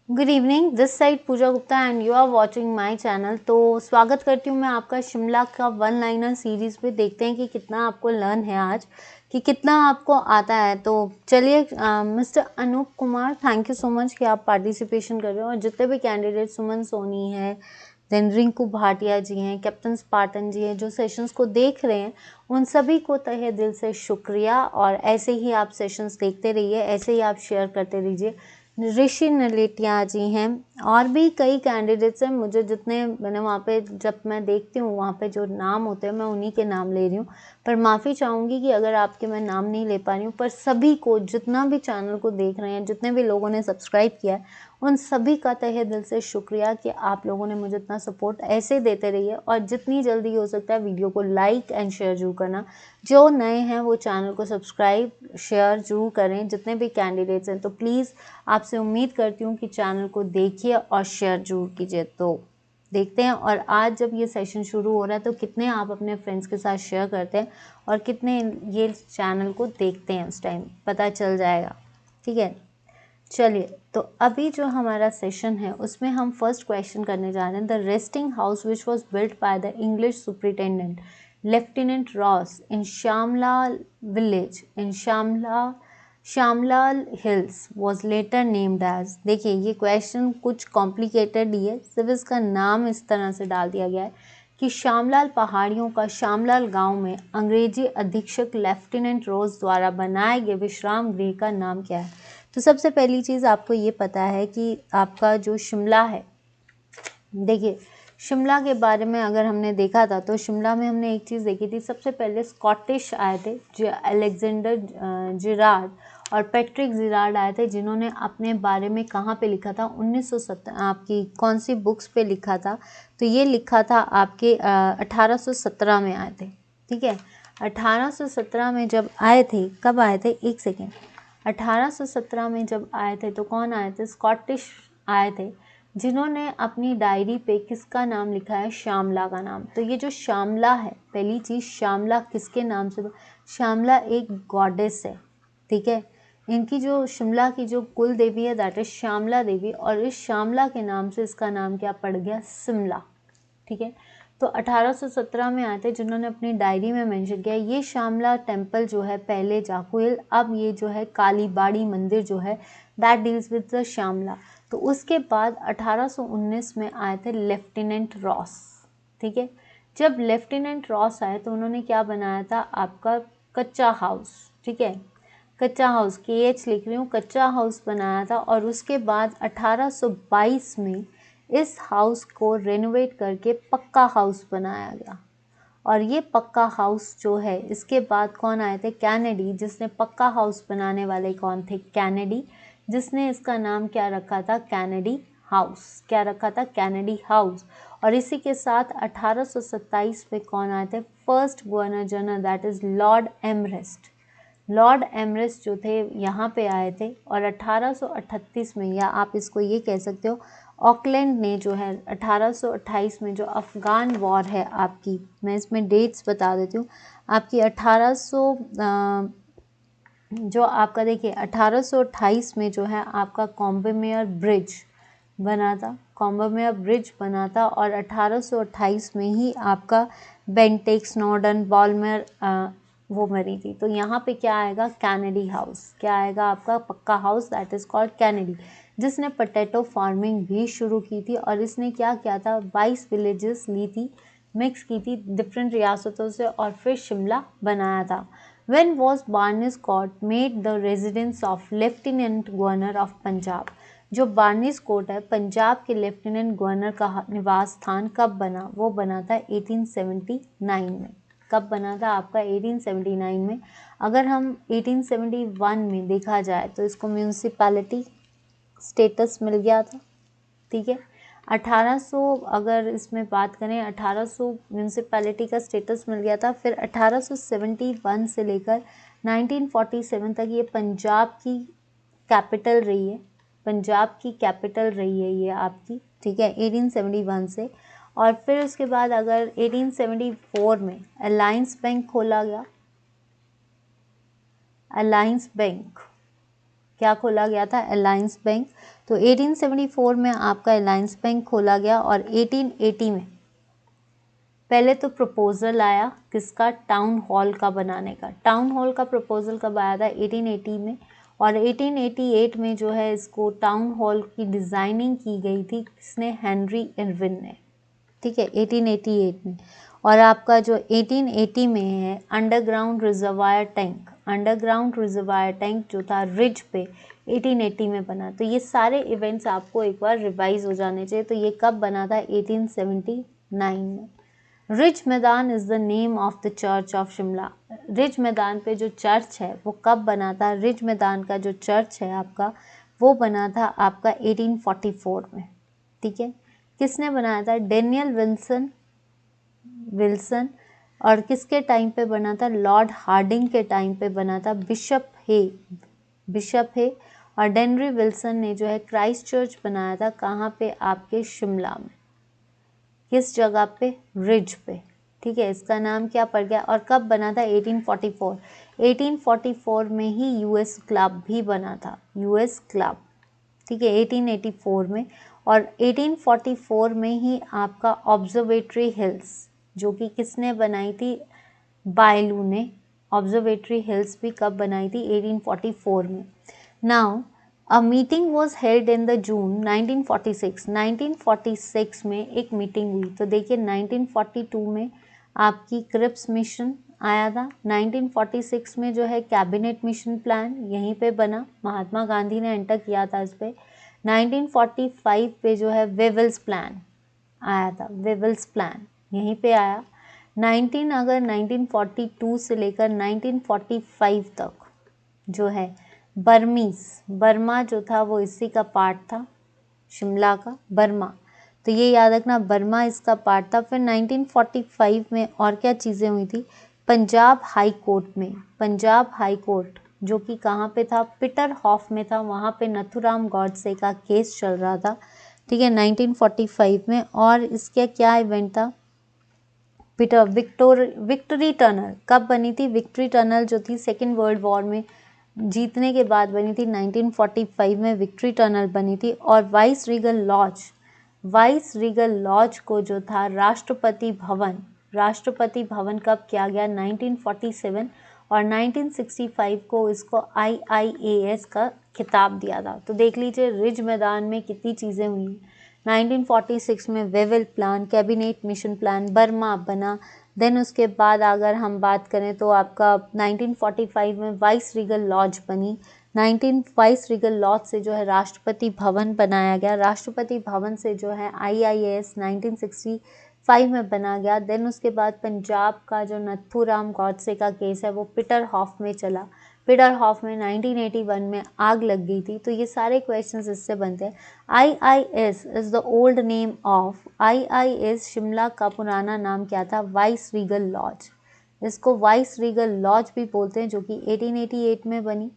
Good evening, this side Pooja Gupta and you are watching my channel. तो स्वागत करती हूँ मैं आपका शिमला का वन लाइनर सीरीज़ पे। देखते हैं कि कितना आपको लर्न है आज, कि कितना आपको आता है। तो चलिए, mister Anoop Kumar, thank you so much कि आप पार्टिसिपेशन कर रहे हो। और जितने भी कैंडिडेट, सुमन सोनी है, देन रिंकू भाटिया जी हैं, कैप्टन स्पार्टन जी हैं, जो सेशंस को देख रहे हैं, उन सभी को तहे दिल से शुक्रिया। और ऐसे ही आप सेशंस देखते रहिए, ऐसे ही आप शेयर करते रहिए। ऋषि नलेटिया जी हैं, और भी कई कैंडिडेट्स हैं। मुझे जितने मैंने वहाँ पे, जब मैं देखती हूँ वहाँ पे जो नाम होते हैं, मैं उन्हीं के नाम ले रही हूँ। पर माफ़ी चाहूँगी कि अगर आपके मैं नाम नहीं ले पा रही हूँ। पर सभी को, जितना भी चैनल को देख रहे हैं, जितने भी लोगों ने सब्सक्राइब किया है, उन सभी का तहे दिल से शुक्रिया कि आप लोगों ने मुझे इतना सपोर्ट ऐसे देते रहिए। और जितनी जल्दी हो सकता है वीडियो को लाइक एंड शेयर जरूर करना। जो नए हैं वो चैनल को सब्सक्राइब शेयर जरूर करें, जितने भी कैंडिडेट्स हैं। तो प्लीज़ आपसे उम्मीद करती हूँ कि चैनल को देखिए और शेयर जरूर कीजिए। तो देखते हैं, और आज जब ये सेशन शुरू हो रहा है तो कितने आप अपने फ्रेंड्स के साथ शेयर करते हैं और कितने ये चैनल को देखते हैं, उस टाइम पता चल जाएगा। ठीक है, चलिए। तो अभी जो हमारा सेशन है उसमें हम फर्स्ट क्वेश्चन करने जा रहे हैं। The resting house which was built by the English superintendent lieutenant Ross in Shyamlal village in Shyamlal hills was later named as. देखिए, ये क्वेश्चन कुछ कॉम्प्लिकेटेड ही है, सिर्फ इसका नाम इस तरह से डाल दिया गया है कि श्यामलाल पहाड़ियों का श्यामलाल गांव में अंग्रेजी अधीक्षक लेफ्टिनेंट रोज द्वारा बनाए गए विश्राम गृह का नाम क्या है। तो सबसे पहली चीज़ आपको ये पता है कि आपका जो शिमला है, देखिए शिमला के बारे में अगर हमने देखा था तो शिमला में हमने एक चीज़ देखी थी। सबसे पहले स्कॉटिश आए थे, जो अलेक्जेंडर जिरार्ड और पैट्रिक जिरार्ड आए थे, जिन्होंने अपने बारे में कहाँ पे लिखा था, 1917 आपकी कौन सी बुक्स पे लिखा था। तो ये लिखा था आपके 1817 में आए थे। ठीक है, 1817 में जब आए थे, कब आए थे, एक सेकेंड, 1817 में जब आए थे तो कौन आए थे, स्कॉटिश आए थे, जिन्होंने अपनी डायरी पे किसका नाम लिखा है, श्यामला का नाम। तो ये जो श्यामला है, पहली चीज़, श्यामला किसके नाम से, श्यामला एक गॉडेस है। ठीक है, इनकी जो शिमला की जो कुल देवी है दैट इज श्यामला देवी, और इस श्यामला के नाम से इसका नाम क्या पड़ गया, शिमला। ठीक है, तो 1817 में आए थे, जिन्होंने अपनी डायरी में मेंशन किया। ये श्यामला टेम्पल जो है पहले जाखू हिल, अब ये जो है कालीबाड़ी मंदिर जो है that deals with the Shyamla. तो उसके बाद 1819 में आए थे लेफ्टिनेंट रॉस। ठीक है, जब लेफ्टिनेंट रॉस आए तो उन्होंने क्या बनाया था, आपका कच्चा हाउस। ठीक है, कच्चा हाउस, KH लिख रही हूँ, कच्चा हाउस बनाया था। और उसके बाद 1822 में इस हाउस को रेनोवेट करके पक्का हाउस बनाया गया। और ये पक्का हाउस जो है, इसके बाद कौन आए थे, कैनेडी, जिसने पक्का हाउस बनाने वाले कौन थे, कैनेडी, जिसने इसका नाम क्या रखा था, कैनेडी हाउस। क्या रखा था, कैनेडी हाउस। और इसी के साथ 1827 में कौन आए थे, first governor general that is Lord Amherst. Lord Amherst जो थे यहाँ पे आए थे। और 1838 में, या आप इसको ये कह सकते हो, ऑकलैंड ने जो है 1828 में जो अफ़गान वॉर है आपकी, मैं इसमें डेट्स बता देती हूँ आपकी, 1800 जो आपका देखिए 1828 में जो है आपका कॉम्बेमेयर ब्रिज बना था, कॉम्बेमेयर ब्रिज बना था। और 1828 में ही आपका बेंटेक्स, नॉर्डन, बॉलमेर वो मरी थी। तो यहाँ पे क्या आएगा, कैनेडी हाउस। क्या आएगा आपका, पक्का house that is called Kennedy, जिसने पोटैटो फार्मिंग भी शुरू की थी। और इसने क्या किया था, 22 विलेजेस ली थी, मिक्स की थी डिफरेंट रियासतों से, और फिर शिमला बनाया था। When was Barnes Court made the residence of Lieutenant Governor of Punjab? जो बार्निस कोर्ट है पंजाब के लेफ्टिनेंट गवर्नर का निवास स्थान कब बना, वो बना था 1879 में। कब बना था आपका, 1879 में। अगर हम 1871 में देखा जाए तो इसको म्यूनसिपैलिटी स्टेटस मिल गया था। ठीक है, 1800 अगर इसमें बात करें, 1800 म्यूनसिपैलिटी का स्टेटस मिल गया था। फिर 1871 से लेकर 1947 तक ये पंजाब की कैपिटल रही है, पंजाब की कैपिटल रही है ये आपकी। ठीक है, 1871 से। और फिर उसके बाद अगर 1874 में अलायंस बैंक खोला गया, अलायंस बैंक, क्या खोला गया था? Alliance bank. तो 1874 में आपका अलायंस बैंक खोला गया और 1880 में पहले तो प्रपोजल आया किसका? टाउन हॉल का बनाने का। टाउन हॉल का प्रपोजल कब आया था? 1880 में। और 1888 में जो है इसको टाउन हॉल की डिज़ाइनिंग की गई थी किसने? हेनरी इरविन ने। ठीक है, 1888 में। और आपका जो 1880 में है underground reservoir tank, underground reservoir tank जो था रिज पे 1880 में बना। तो ये सारे इवेंट्स आपको एक बार रिवाइज हो जाने चाहिए। तो ये कब बना था? 1879 में। रिज मैदान is the name of the church of Shimla. Ridge मैदान पे जो चर्च है वो कब बना था? रिज मैदान का जो चर्च है आपका वो बना था आपका 1844 में। ठीक है, किसने बनाया था? Daniel Wilson. और किसके टाइम पे बना था? लॉर्ड हार्डिंग के टाइम पे बना था। बिशप है और डेनरी विल्सन ने जो है क्राइस्ट चर्च बनाया था। कहाँ पे? आपके शिमला में। किस जगह पे? रिज पे। ठीक है, इसका नाम क्या पड़ गया? और कब बना था? 1844। 1844 में ही यूएस क्लब भी बना था, यूएस क्लब। ठीक है, 1884 में। और 1844 में ही आपका ऑब्जर्वेटरी हिल्स जो कि किसने बनाई थी? बायलू ने। ऑब्जर्वेटरी हिल्स भी कब बनाई थी? 1844 में। Now a meeting was held in the June 1946। 1946 में एक मीटिंग हुई। तो देखिए 1942 में आपकी क्रिप्स मिशन आया था। 1946 में जो है कैबिनेट मिशन प्लान यहीं पे बना, महात्मा गांधी ने एंटर किया था इस पे। 1945 पे जो है वेवल्स प्लान आया था, वेवल्स प्लान यहीं पे आया। 1942 से लेकर 1945 तक जो है बर्मा जो था वो इसी का पार्ट था, शिमला का बर्मा। तो ये याद रखना, बर्मा इसका पार्ट था। फिर 1945 में और क्या चीज़ें हुई थी? पंजाब हाई कोर्ट जो कि कहाँ पे था? पीटर हॉफ में था। वहाँ पे नथुराम गॉडसे का केस चल रहा था। ठीक है, 1945 में। और इसका क्या इवेंट था? विक्ट्री टनल कब बनी थी? विक्ट्री टनल जो थी सेकेंड वर्ल्ड वॉर में जीतने के बाद बनी थी। 1945 में विक्ट्री टनल बनी थी। और वाइस रीगल लॉज को जो था राष्ट्रपति भवन कब किया गया? 1947। और 1965 को इसको IIAS का खिताब दिया था। तो देख लीजिए रिज मैदान में कितनी चीज़ें हुई। 1946 में Wavell plan, cabinet mission plan, Burma बना। देन उसके बाद अगर हम बात करें तो आपका 1945 में वाइस रीगल लॉज बनी। वाइस रीगल लॉज से जो है राष्ट्रपति भवन बनाया गया। राष्ट्रपति भवन से जो है IIAS 1965 में बना गया। देन उसके बाद पंजाब का जो नथुराम गॉडसे का केस है वो पीटर हॉफ में चला। पीटर हॉफ में 1981 में आग लग गई थी। तो ये सारे क्वेश्चंस इससे बनते हैं। IIS is the old name of IIS Shimla का पुराना नाम क्या था? Viceregal lodge. इसको वाइस रीगल लॉज भी बोलते हैं जो कि 1888 में बनी।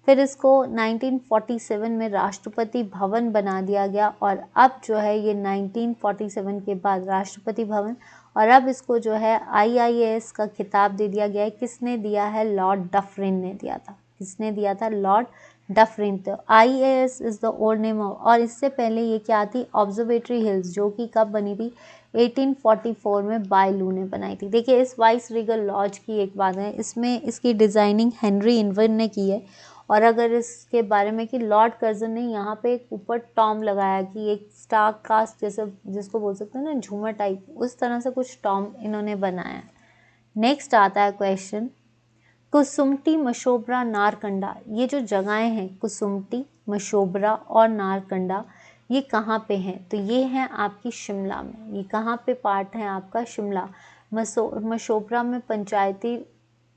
फिर इसको 1947 में राष्ट्रपति भवन बना दिया गया। और अब जो है ये 1947 के बाद राष्ट्रपति भवन, और अब इसको जो है IIAS का खिताब दे दिया गया है। किसने दिया है? लॉर्ड डफरिन ने दिया था। किसने दिया था? Lord Dufferin. तो IIAS is the old name of. और इससे पहले ये क्या थी? ऑब्जर्वेटरी हिल्स जो कि कब बनी थी? 1844 में बायलू ने बनाई थी। देखिए इस वाइस रीगल लॉज की एक बात है, इसमें इसकी डिज़ाइनिंग हेनरी इरविन ने की है। और अगर इसके बारे में कि लॉर्ड कर्जन ने यहाँ पे एक ऊपर टॉम लगाया कि एक स्टार कास्ट जैसे जिसको बोल सकते हैं ना झूमर टाइप, उस तरह से कुछ टॉम इन्होंने बनाया। नेक्स्ट आता है क्वेश्चन, कुसुम्पटी, मशोबरा, नारकंडा, ये जो जगहें हैं कुसुम्पटी, मशोबरा और नारकंडा, ये कहाँ पे हैं? तो ये हैं आपकी शिमला में। ये कहाँ पे पार्ट है आपका? शिमला। मशोबरा में पंचायती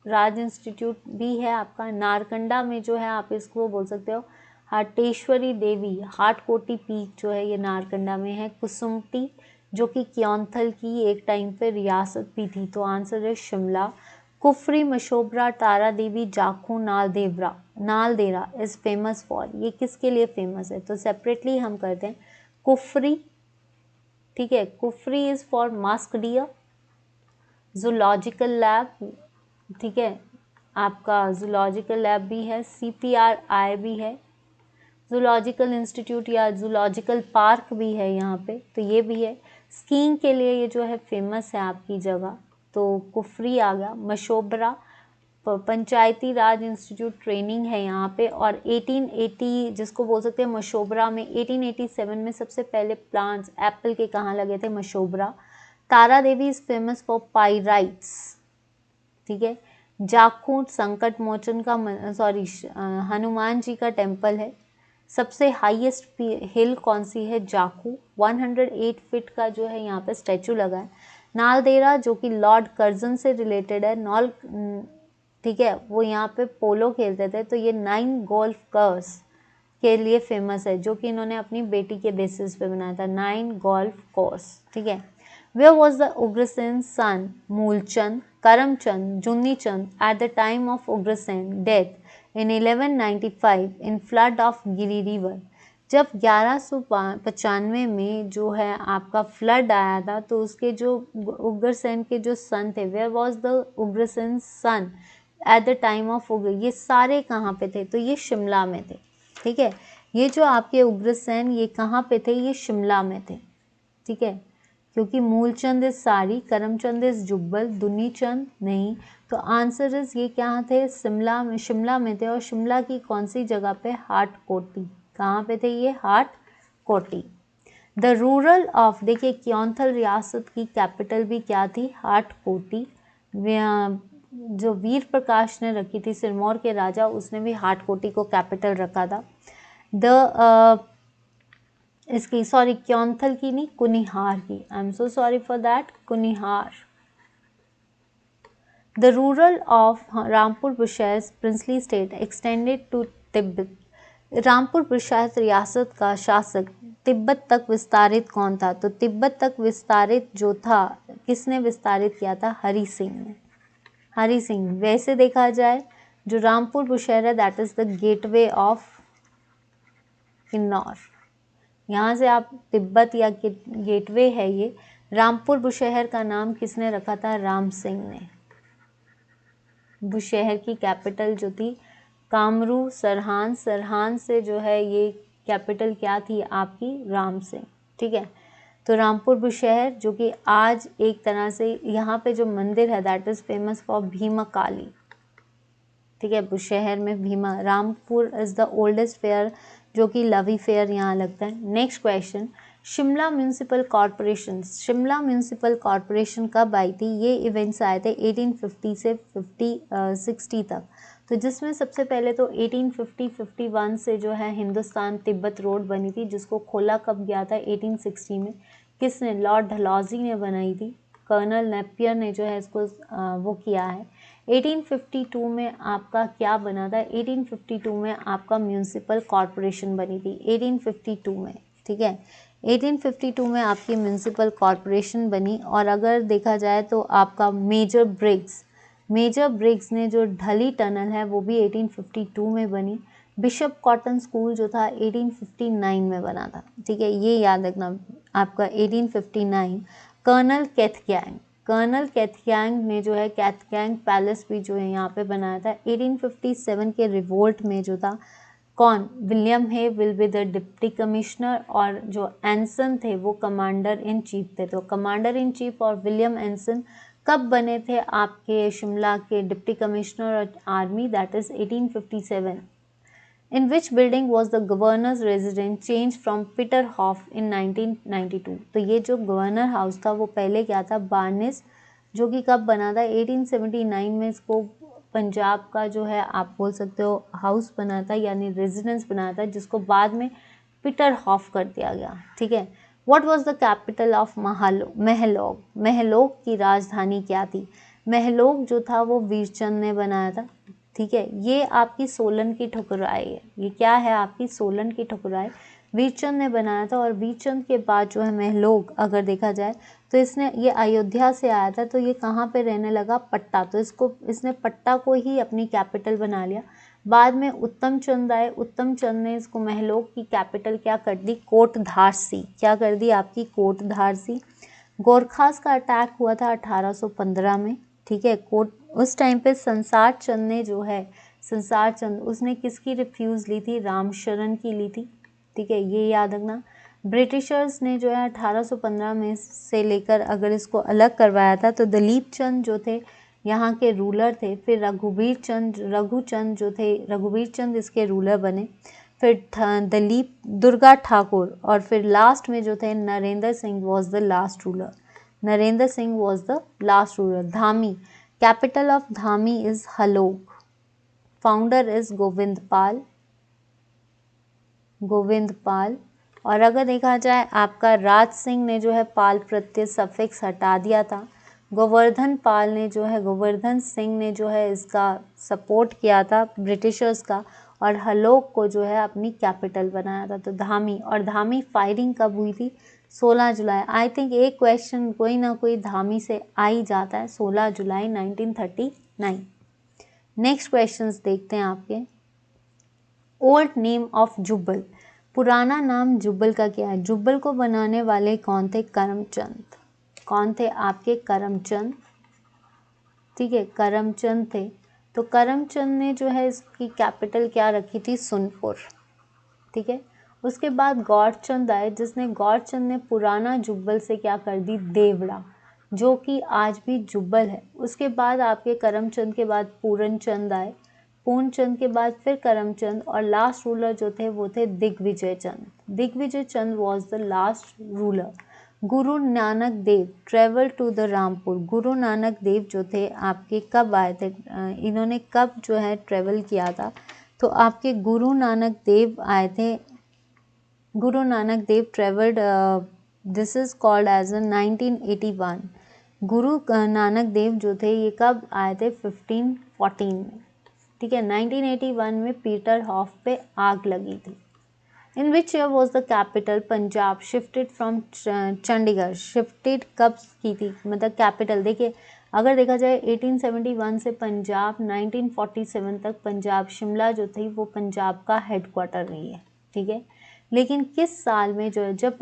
राज इंस्टीट्यूट भी है आपका। नारकंडा में जो है आप इसको बोल सकते हो हाटेश्वरी देवी, हाटकोटी पीक जो है ये नारकंडा में है। कुसुम्पटी जो कि क्योंथल की एक टाइम पे रियासत भी थी, तो आंसर है Shimla. Kufri, Mashobra, Tara Devi, Jakhu, Naldehra is famous for, ये किसके लिए फेमस है? तो सेपरेटली हम करते हैं। कुफरी, ठीक है, Kufri is for musk deer, zoological lab, ठीक है, आपका जूलॉजिकल लैब भी है, CPRI भी है, जूलॉजिकल इंस्टीट्यूट या जूलॉजिकल पार्क भी है यहाँ पे, तो ये भी है। स्कीइंग के लिए ये जो है फेमस है आपकी जगह, तो कुफरी आ गया। मशोबरा पंचायती राज इंस्टीट्यूट ट्रेनिंग है यहाँ पे। और 1880 जिसको बोल सकते हैं मशोबरा में 1887 में सबसे पहले प्लांट्स एप्पल के कहाँ लगे थे, मशोबरा। तारा देवी इज फेमस फॉर पाइराइट्स, ठीक है। जाखू संकट मोचन का हनुमान जी का टेम्पल है। सबसे हाईएस्ट हिल कौन सी है, जाखू। 108 फीट का जो है यहाँ पे स्टैचू लगा है। नालदेहरा जो कि लॉर्ड कर्जन से रिलेटेड है, ठीक है, वो यहाँ पे पोलो खेलते थे, तो ये 9 गोल्फ कोर्स के लिए फेमस है, जो कि इन्होंने अपनी बेटी के बेसिस पे बनाया था, 9 गोल्फ कोर्स, ठीक है। Where was the Ugrasen's son Moolchand, Karamchand, Junnichand at the time of Ugrasen's death in 1195 in flood of Giri River? जब 1195 में जो है आपका फ्लड आया था, तो उसके जो उग्रसेन के जो सन थे, where was the Ugrasen son at the time of ये सारे कहाँ पे थे, तो ये शिमला में थे, ठीक है। ये जो आपके उग्रसेन ये कहाँ पे थे, ये शिमला में थे, ठीक है, क्योंकि मूलचंद इस सारी, करमचंद इस जुब्बल, दुनीचंद नहीं, तो आंसर इज ये क्या थे, शिमला में थे। और शिमला की कौन सी जगह पे, हाट कोटी, कहाँ पे थे ये, हाट कोटी। द रूरल ऑफ, देखिए क्योंथल रियासत की कैपिटल भी क्या थी, हाट कोटी। जो वीर प्रकाश ने रखी थी, सिरमौर के राजा, उसने भी हाट कोटी को कैपिटल रखा था। इसकी क्योंथल की नहीं, कुनिहार की, I am so sorry for that, Kunihar. The ruler of Rampur Bushahr princely state extended to Tibet. Rampur Bushahr रियासत का शासक तिब्बत तक विस्तारित कौन था, तो तिब्बत तक विस्तारित जो था, किसने विस्तारित किया था, हरि सिंह ने, हरि सिंह। वैसे देखा जाए जो रामपुर बुशैर है, that is the gateway of Kinnaur. यहाँ से आप तिब्बत या गेटवे है ये। रामपुर बुशहर का नाम किसने रखा था, राम सिंह ने। बुशहर की कैपिटल जो थी कामरू सरहान, सरहान से जो है ये कैपिटल क्या थी आपकी, राम सिंह, ठीक है। तो रामपुर बुशहर जो कि आज एक तरह से यहाँ पे जो मंदिर है, that is famous for Bhima Kali, ठीक है। बुशहर में Bhima, Rampur is the oldest fair जो कि लवी फेयर यहाँ लगता है। Next question, Shimla municipal corporation, Shimla municipal corporation कब आई थी, ये इवेंट्स आए थे 1850 से 60 तक। तो जिसमें सबसे पहले तो 1850-51 से जो है हिंदुस्तान तिब्बत रोड बनी थी, जिसको खोला कब गया था, 1860 में। किसने, लॉर्ड डलहौजी ने बनाई थी। कर्नल नेपियर ने जो है इसको वो किया है। 1852 में आपका क्या बना था, 1852 में आपका म्यूनसिपल कॉरपोरेशन बनी थी, 1852 में, ठीक है। 1852 में आपकी म्यूनसिपल कॉरपोरेशन बनी। और अगर देखा जाए तो आपका मेजर ब्रिग्स ने जो ढली टनल है वो भी 1852 में बनी। बिशप कॉटन स्कूल जो था 1859 में बना था, ठीक है, ये याद रखना आपका 1859। कर्नल कैथगैंग ने जो है कैथगैंग पैलेस भी जो है यहाँ पे बनाया था। 1857 के रिवोल्ट में जो था कौन, William he will be the deputy commissioner, और जो एंसन थे वो कमांडर इन चीफ थे। तो कमांडर इन चीफ और विलियम एंसन कब बने थे आपके शिमला के डिप्टी कमिश्नर और army, that is 1857। In which building was the governor's residence changed from Peterhof in 1992? तो ये जो गवर्नर हाउस था वो पहले क्या था, बार्नेस, जो कि कब बना था, 1879 में इसको पंजाब का जो है आप बोल सकते हो हाउस बना था, यानी रेजिडेंस बनाया था, जिसको बाद में पीटरहॉफ कर दिया गया, ठीक है। What was the capital of Mahlog? Mahlog की राजधानी क्या थी? महलोग जो था वो वीरचंद ने बनाया था, ठीक है। ये आपकी सोलन की ठकुराई है, ये क्या है आपकी सोलन की ठकुराई, वीरचंद ने बनाया था। और वीरचंद के बाद जो है महलोग अगर देखा जाए तो ये अयोध्या से आया था, तो ये कहाँ पे रहने लगा, पट्टा, तो इसने पट्टा को ही अपनी कैपिटल बना लिया। बाद में उत्तम चंद आए, उत्तम चंद ने इसको महलोग की कैपिटल क्या कर दी, कोटधारसी, क्या कर दी आपकी कोटधारसी। गोरखास का अटैक हुआ था 1815 में, ठीक है। उस टाइम पे संसार चंद ने जो है संसार चंद, उसने किसकी रिफ्यूज़ ली थी? रामशरण की ली थी। ठीक है, ये याद रखना। ब्रिटिशर्स ने जो है 1815 में से लेकर अगर इसको अलग करवाया था तो दलीप चंद जो थे यहाँ के रूलर थे, फिर रघुचंद जो थे, रघुवीर चंद इसके रूलर बने, फिर दलीप दुर्गा ठाकुर, और फिर लास्ट में जो थे Narendra Singh was the last ruler. Narendra Singh was the last ruler. Dhami, capital of Dhami is Halog, founder is Govind Pal. और अगर देखा जाए आपका राज सिंह ने जो है पाल प्रत्यय सफिक्स हटा दिया था, गोवर्धन सिंह ने जो है इसका सपोर्ट किया था ब्रिटिशर्स का, और हलोग को जो है अपनी कैपिटल बनाया था। तो धामी, और धामी फायरिंग कब हुई थी? 16 जुलाई। आई थिंक एक क्वेश्चन कोई ना कोई धामी से आ ही जाता है। 16 जुलाई 1939। नेक्स्ट क्वेश्चंस देखते हैं आपके। ओल्ड नेम ऑफ जुब्बल, पुराना नाम जुब्बल का क्या है? जुब्बल को बनाने वाले कौन थे? करमचंद। कौन थे आपके? करमचंद। ठीक है, करमचंद थे। तो करमचंद ने जो है इसकी कैपिटल क्या रखी थी? सोनपुर। ठीक है, उसके बाद गौरचंद आए, जिसने गौरचंद ने पुराना जुब्बल से क्या कर दी? देवड़ा, जो कि आज भी जुब्बल है। उसके बाद आपके करमचंद के बाद पूर्णचंद आए, पूर्णचंद के बाद फिर करमचंद, और लास्ट रूलर जो थे वो थे दिग्विजय चंद। दिग्विजय चंद was the last ruler. Guru Nanak Dev travel to the Rampur, गुरु नानक देव जो थे आपके कब आए थे? इन्होंने कब जो है ट्रेवल किया था? तो आपके गुरु नानक देव आए थे, Guru Nanak Dev travelled, this is called as a 1981। Guru Nanak देव जो थे ये कब आए थे? 1514 में। ठीक है, 1981 में पीटर हॉफ पे आग लगी थी। In which year was the capital Punjab shifted from Chandigarh, shifted कब की थी? मतलब कैपिटल देखिए, अगर देखा जाए 1871 से पंजाब 1947 तक पंजाब शिमला जो थी वो पंजाब का हेडक्वार्टर रही है। ठीक है, लेकिन किस साल में जो है जब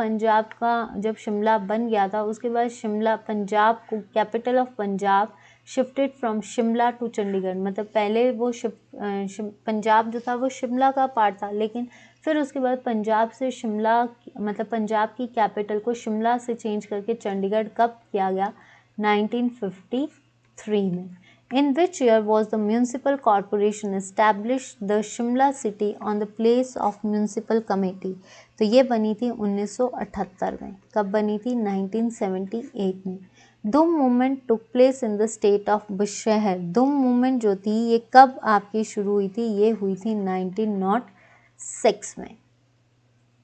शिमला बन गया था उसके बाद शिमला पंजाब को capital of Punjab shifted from Shimla to Chandigarh, मतलब पहले वो पंजाब जो था वो शिमला का पार्ट था, लेकिन फिर उसके बाद पंजाब से शिमला मतलब पंजाब की कैपिटल को शिमला से चेंज करके चंडीगढ़ कब किया गया? 1953 में। In which year was the municipal corporation established the Shimla city on the place of municipal committee? तो ये बनी थी 1978 में। कब बनी थी? 1978 में। Dhoom movement took place in the state of Bushahr, Dhoom movement जो थी ये कब आपकी शुरू हुई थी? ये हुई थी 1906 में।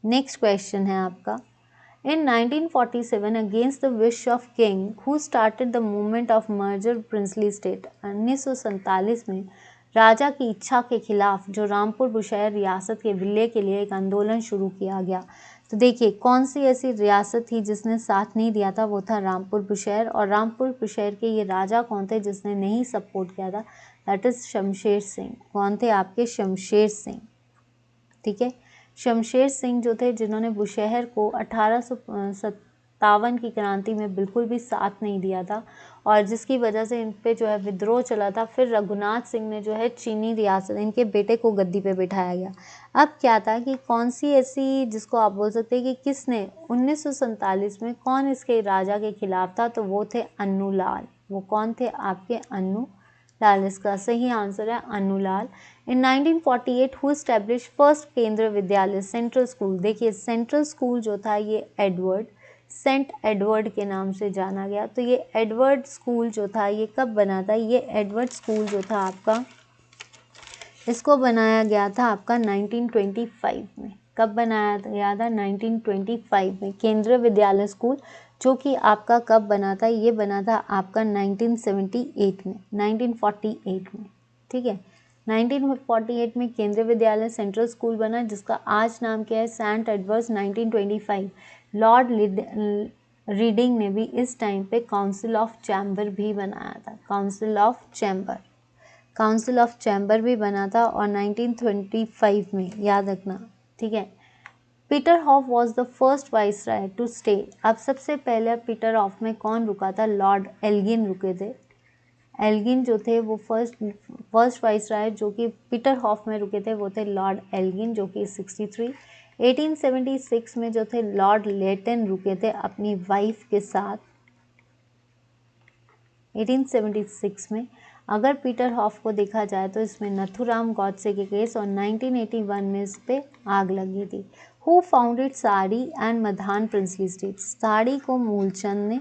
नेक्स्ट क्वेश्चन है आपका। In 1947, against the wish of king, who started the movement of merger princely state? 1947 में राजा की इच्छा के खिलाफ जो रामपुर बुशहर रियासत के विलय के लिए एक आंदोलन शुरू किया गया। तो देखिए कौन सी ऐसी रियासत थी जिसने साथ नहीं दिया था? वो था रामपुर बुशहर। और रामपुर बुशहर के ये राजा कौन थे जिसने नहीं सपोर्ट किया था? That is Shamsher Singh. कौन थे आपके? शमशेर सिंह। ठीक है, शमशेर सिंह जो थे जिन्होंने बुशहर को 1857 की क्रांति में बिल्कुल भी साथ नहीं दिया था, और जिसकी वजह से इन पे जो है विद्रोह चला था। फिर रघुनाथ सिंह ने जो है चीनी रियासत, इनके बेटे को गद्दी पे बिठाया गया। अब क्या था कि कौन सी ऐसी जिसको आप बोल सकते हैं कि किसने 1947 में कौन इसके राजा के खिलाफ था? तो वो थे अन्नूलाल। वो कौन थे आपके? अन्नूलाल। इसका सही आंसर है अन्नूलाल। इन 1948 हु एस्टैब्लिश फर्स्ट केंद्र विद्यालय सेंट्रल स्कूल? देखिए सेंट्रल स्कूल जो था ये सेंट एडवर्ड के नाम से जाना गया। तो ये एडवर्ड स्कूल जो था ये कब बना था? ये एडवर्ड स्कूल जो था आपका, इसको बनाया गया था आपका 1925 में। कब बनाया गया था? 1925 में। केंद्रीय विद्यालय स्कूल जो कि आपका कब बना था? ये बना था आपका 1948 में, 1948 में। ठीक है, 1948 में केंद्रीय विद्यालय सेंट्रल स्कूल बना जिसका आज नाम क्या है? Saint Edwards. 1925 लॉर्ड रीडिंग ने भी इस टाइम पे काउंसिल ऑफ चैम्बर भी बनाया था। काउंसिल ऑफ चैम्बर भी बना था, और 1925 में, याद रखना। ठीक है, Peter Hoff was the first viceroy to stay. अब सबसे पहले पीटर हॉफ में कौन रुका था? लॉर्ड एल्गिन रुके थे। एल्गिन जो थे वो फर्स्ट वाइसराय जो कि पीटर हॉफ में रुके थे वो थे लॉर्ड एल्गिन जो कि 63। 1876 में जो थे लॉर्ड लेटन रुके थे अपनी वाइफ के साथ 1876 में। अगर पीटर हॉफ को देखा जाए तो इसमें नथुराम गॉडसे के केस और 1981 में इस पे आग लगी थी। Who founded Sari and Madhan princely state? Sari को मूलचंद ने,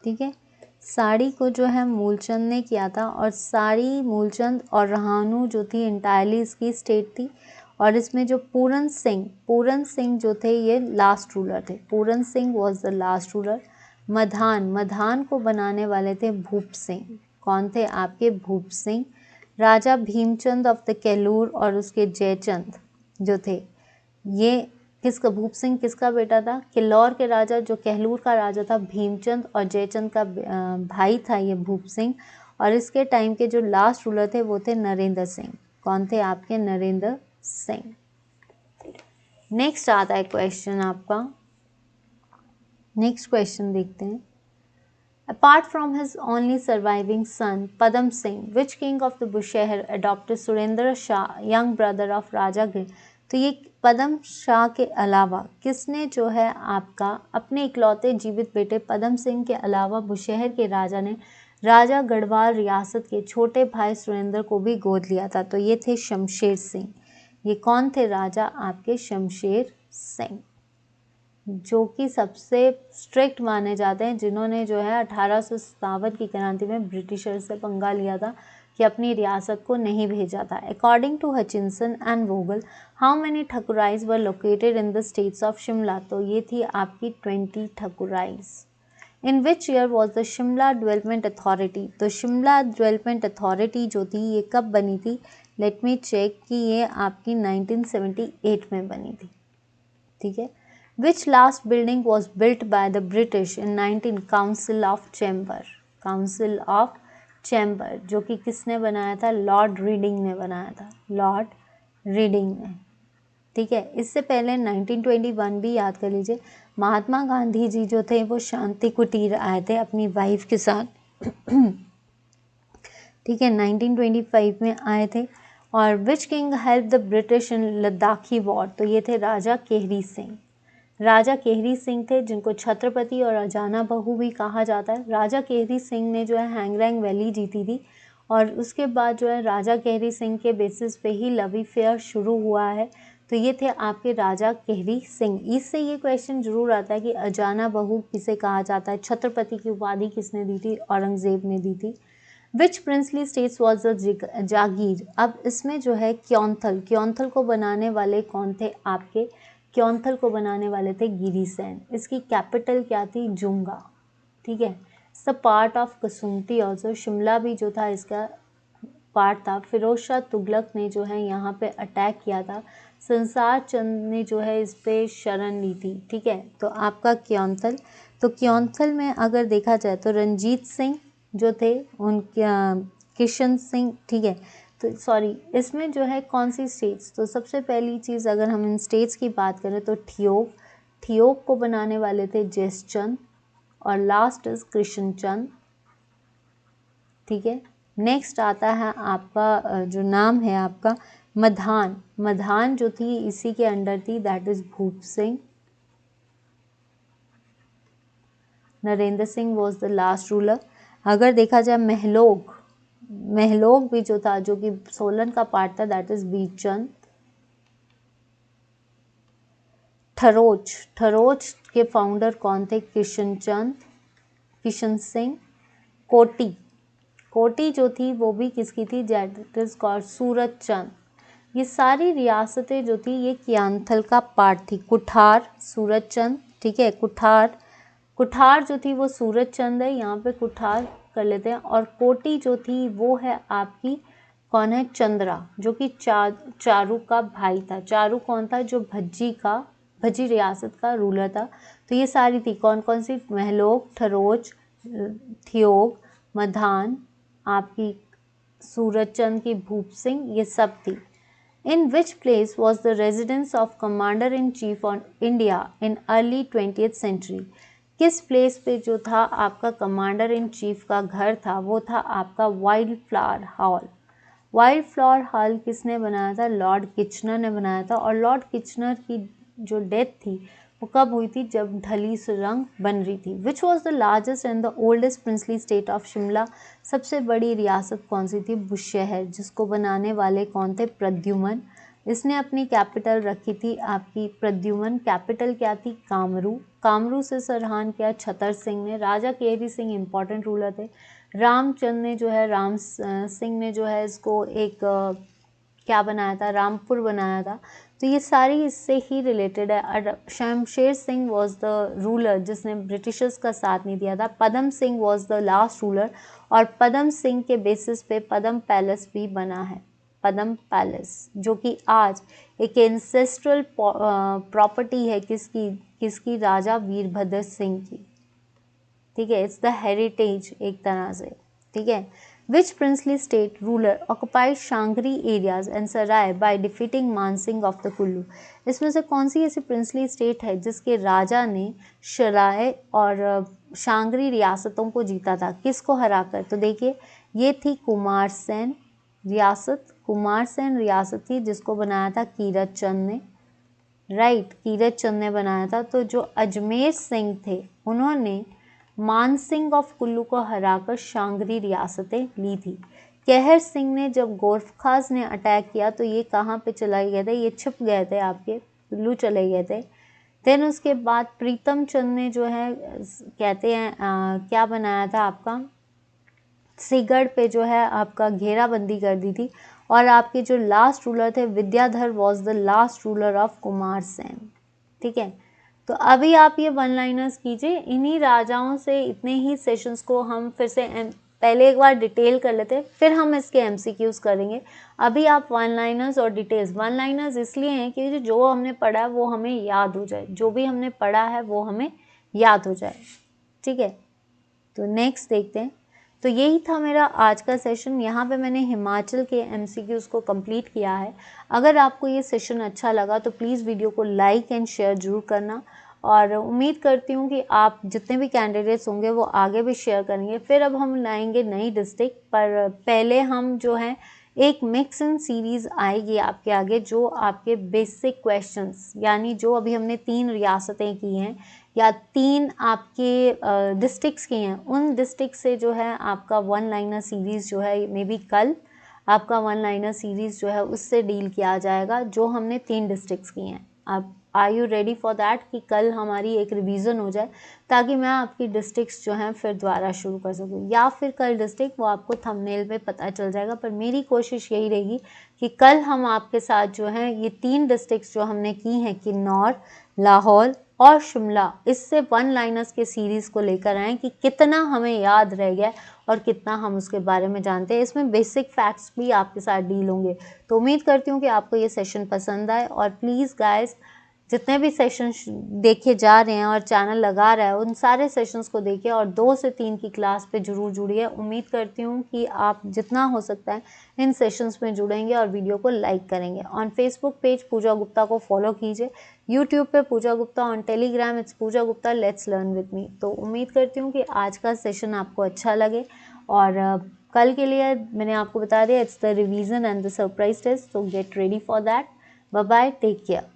ठीक है, साड़ी को जो है मूलचंद ने किया था और साड़ी मूलचंद और रहानू जो थी इंटायरली इसकी स्टेट थी। और इसमें जो पूरन सिंह जो थे ये लास्ट रूलर थे। Puran Singh was the last ruler. Madhan को बनाने वाले थे भूप सिंह। कौन थे आपके? भूप सिंह। राजा भीमचंद ऑफ द केलूर और उसके जयचंद जो थे, ये किसका? भूप सिंह किसका बेटा था? किल्लौर के राजा जो केहलूर का राजा था भीमचंद और जयचंद का भाई था ये भूप सिंह। और इसके टाइम के जो लास्ट रूलर थे वो थे नरेंद्र सिंह। कौन थे आपके? नरेंद्र सिंह। नेक्स्ट आता है क्वेश्चन आपका, नेक्स्ट क्वेश्चन देखते हैं। Apart from his only surviving son, Padam Singh, which king of the Bushehr adopted Surendra Shah, young brother of Raja Gir? तो ये पदम शाह के अलावा किसने जो है आपका अपने इकलौते जीवित बेटे पदम सिंह के अलावा बुशहर के राजा ने राजा गढ़वाल रियासत के छोटे भाई सुरेंद्र को भी गोद लिया था? तो ये थे शमशेर सिंह। ये कौन थे राजा आपके? शमशेर सिंह, जो कि सबसे स्ट्रिक्ट माने जाते हैं, जिन्होंने जो है 1857 की क्रांति में ब्रिटिशर से पंगा लिया था कि अपनी रियासत को नहीं भेजा था। According to Hutchinson and Vogel, how many thakurais were located in the states of Shimla? तो ये थी आपकी 20 thakurais. In which year was the Shimla development authority? तो शिमला डेवलपमेंट अथॉरिटी जो थी ये कब बनी थी? लेट मी चेक कि ये आपकी 1978 में बनी थी, ठीक है। Which last building was built by the British in 19? Council of Chamber, Council of Chamber जो कि किसने बनाया था? लॉर्ड रीडिंग ने बनाया था, लॉर्ड रीडिंग ने, ठीक है। इससे पहले 1921 भी याद कर लीजिए, महात्मा गांधी जी जो थे वो शांति कुटीर आए थे अपनी वाइफ के साथ, ठीक है, 1925 में आए थे। और which king help the British in Ladakhi war? तो ये थे राजा केहरी सिंह। राजा केहरी सिंह थे जिनको छत्रपति और अजाना बहू भी कहा जाता है। राजा केहरी सिंह ने जो है हैंगरैंग वैली जीती थी और उसके बाद जो है राजा केहरी सिंह के बेसिस पे ही लवी फेयर शुरू हुआ है। तो ये थे आपके राजा केहरी सिंह। इससे ये क्वेश्चन जरूर आता है कि अजाना बहू किसे कहा जाता है, छत्रपति की उपाधि किसने दी थी? औरंगजेब ने दी थी। विच प्रिंसली स्टेट्स वॉज द जागीर? अब इसमें जो है क्योंथल को बनाने वाले कौन थे आपके? क्योंथल को बनाने वाले थे गिरिसेन। इसकी कैपिटल क्या थी? जुंगा, ठीक है। सब पार्ट ऑफ कसुमती ऑल्सो, शिमला भी जो था इसका पार्ट था। फिरोज शाह तुगलक ने जो है यहाँ पे अटैक किया था। संसार चंद ने जो है इस पे शरण ली थी, ठीक है। तो आपका क्योंथल, तो क्योंथल में अगर देखा जाए तो रंजीत सिंह जो थे उनके, किशन सिंह, ठीक है। तो सॉरी, इसमें जो है कौन सी स्टेट्स? तो सबसे पहली चीज़ अगर हम इन स्टेट्स की बात करें तो ठियोग को बनाने वाले थे जयचंद और लास्ट इज कृष्णचंद, ठीक है। नेक्स्ट आता है आपका जो नाम है आपका मधान जो थी इसी के अंडर थी, that is Bhoop Singh. Narendra Singh was the last ruler. अगर देखा जाए महलोग भी जो था, जो कि सोलन का पार्ट था, दैट इज बीरचंद। ठरोच के फाउंडर कौन थे? किशन सिंह। कोटी जो थी वो भी किसकी थी? That is called Surajchand. ये सारी रियासतें जो थी ये क्यांथल का पार्ट थी। कुठार सूरजचंद, ठीक है। कुठार जो थी वो सूरजचंद है, यहाँ पे कुठार कर लेते हैं। और कोटी जो थी वो है आपकी कौन है? चंद्रा, जो कि चारू का भाई था। चारू कौन था? जो भज्जी रियासत का रूलर था। तो ये सारी थी कौन कौन सी? महलोग, ठरोच, ठियोग, मधान, आपकी सूरजचंद की भूप सिंह, ये सब थी। In which place was the residence of Commander in Chief on India in early 20th century? किस प्लेस पे जो था आपका कमांडर इन चीफ का घर था, वो था आपका wild flower hall. Wild flower hall किसने बनाया था? लॉर्ड किचनर ने बनाया था। और लॉर्ड किचनर की जो डेथ थी वो कब हुई थी? जब ढली सुरंग बन रही थी। Which was the largest and the oldest princely state of Shimla? सबसे बड़ी रियासत कौन सी थी? बुशहर, जिसको बनाने वाले कौन थे? प्रद्युमन। इसने अपनी कैपिटल रखी थी आपकी प्रद्युमन। कैपिटल क्या थी? कामरू। कामरू से सरहान किया छतर सिंह ने। राजा केहरी सिंह इंपॉर्टेंट रूलर थे। रामचंद ने जो है राम सिंह ने जो है इसको एक क्या बनाया था? रामपुर बनाया था। तो ये सारी इससे ही रिलेटेड है। Shamsher Singh was the ruler जिसने ब्रिटिशर्स का साथ नहीं दिया था। Padam Singh was the last ruler और पदम सिंह के बेसिस पे पदम पैलेस भी बना है। पदम पैलेस जो कि आज एक एंसेस्ट्रल प्रॉपर्टी है किसकी? किसकी? राजा वीरभद्र सिंह की। ठीक है, इट्स द हेरिटेज एक तरह से। ठीक है, which princely state ruler occupied Shangri areas and Sarai by defeating Mansingh of the Kullu? इसमें से कौन सी ऐसी प्रिंसली स्टेट है जिसके राजा ने सराय और शांगरी रियासतों को जीता था? किसको हराकर? तो देखिए ये थी कुमारसेन रियासत। कुमारसेन रियासत थी जिसको बनाया था कीरत चंद ने। राइट, कीरत चंद ने बनाया था। तो जो अजमेर सिंह थे उन्होंने मानसिंह ऑफ कुल्लू को हराकर शांगरी रियासतें ली थी। कहर सिंह ने जब गोरखास ने अटैक किया तो ये कहाँ पे चले गए थे? ये छिप गए थे, आपके कुल्लू चले गए थे। देन उसके बाद प्रीतम चंद ने जो है कहते हैं क्या बनाया था आपका? सिगढ़ पे जो है आपका घेराबंदी कर दी थी। और आपके जो लास्ट रूलर थे Vidyadhar was the last ruler of Kumarsain. ठीक है, तो अभी आप ये वन लाइनर्स कीजिए। इन्हीं राजाओं से इतने ही सेशंस को हम फिर से पहले एक बार डिटेल कर लेते हैं, फिर हम इसके एमसीक्यूज करेंगे। अभी आप वन लाइनर्स और डिटेल्स, वन लाइनर्स इसलिए हैं कि जो हमने पढ़ा है वो हमें याद हो जाए, जो भी हमने पढ़ा है वो हमें याद हो जाए। ठीक है, तो नेक्स्ट देखते हैं। तो यही था मेरा आज का सेशन। यहाँ पे मैंने हिमाचल के एमसीक्यूज़ को कंप्लीट किया है। अगर आपको ये सेशन अच्छा लगा तो प्लीज़ वीडियो को लाइक एंड शेयर ज़रूर करना और उम्मीद करती हूँ कि आप जितने भी कैंडिडेट्स होंगे वो आगे भी शेयर करेंगे। फिर अब हम लाएंगे नई डिस्ट्रिक्ट, पर पहले हम जो है एक मिक्स इन सीरीज़ आएगी आपके आगे, जो आपके बेसिक क्वेश्चंस यानी जो अभी हमने 3 रियासतें की हैं या 3 आपके डिस्ट्रिक्ट्स की हैं, उन डिस्ट्रिक्ट से जो है आपका वन लाइनर सीरीज़ जो है मे बी कल आपका वन लाइनर सीरीज़ जो है उससे डील किया जाएगा, जो हमने 3 डिस्ट्रिक्ट्स की हैं। आप are you ready for that कि कल हमारी एक रिवीजन हो जाए, ताकि मैं आपकी डिस्ट्रिक्ट्स जो हैं फिर दोबारा शुरू कर सकूँ, या फिर कल डिस्ट्रिक्ट वो आपको थंबनेल पे पता चल जाएगा। पर मेरी कोशिश यही रहेगी कि कल हम आपके साथ जो हैं ये 3 डिस्ट्रिक्ट्स जो हमने की हैं, किन्नौर, लाहौल और शिमला, इससे वन लाइनर्स के सीरीज़ को लेकर आएँ कि कितना हमें याद रह गया और कितना हम उसके बारे में जानते हैं। इसमें बेसिक फैक्ट्स भी आपके साथ डील होंगे। तो उम्मीद करती हूँ कि आपको ये सेशन पसंद आए और प्लीज़ गाइस जितने भी सेशन देखे जा रहे हैं और चैनल लगा रहा है उन सारे सेशंस को देखिए और 2 से 3 की क्लास पे ज़रूर जुड़िए। उम्मीद करती हूँ कि आप जितना हो सकता है इन सेशंस में जुड़ेंगे और वीडियो को लाइक करेंगे। On Facebook page Pooja Gupta को फॉलो कीजिए, यूट्यूब पे Pooja Gupta, on Telegram it's Pooja Gupta, let's learn with me. तो उम्मीद करती हूँ कि आज का सेशन आपको अच्छा लगे और कल के लिए मैंने आपको बता दिया it's the revision and the surprise test, so get ready for that. Bye bye, take care.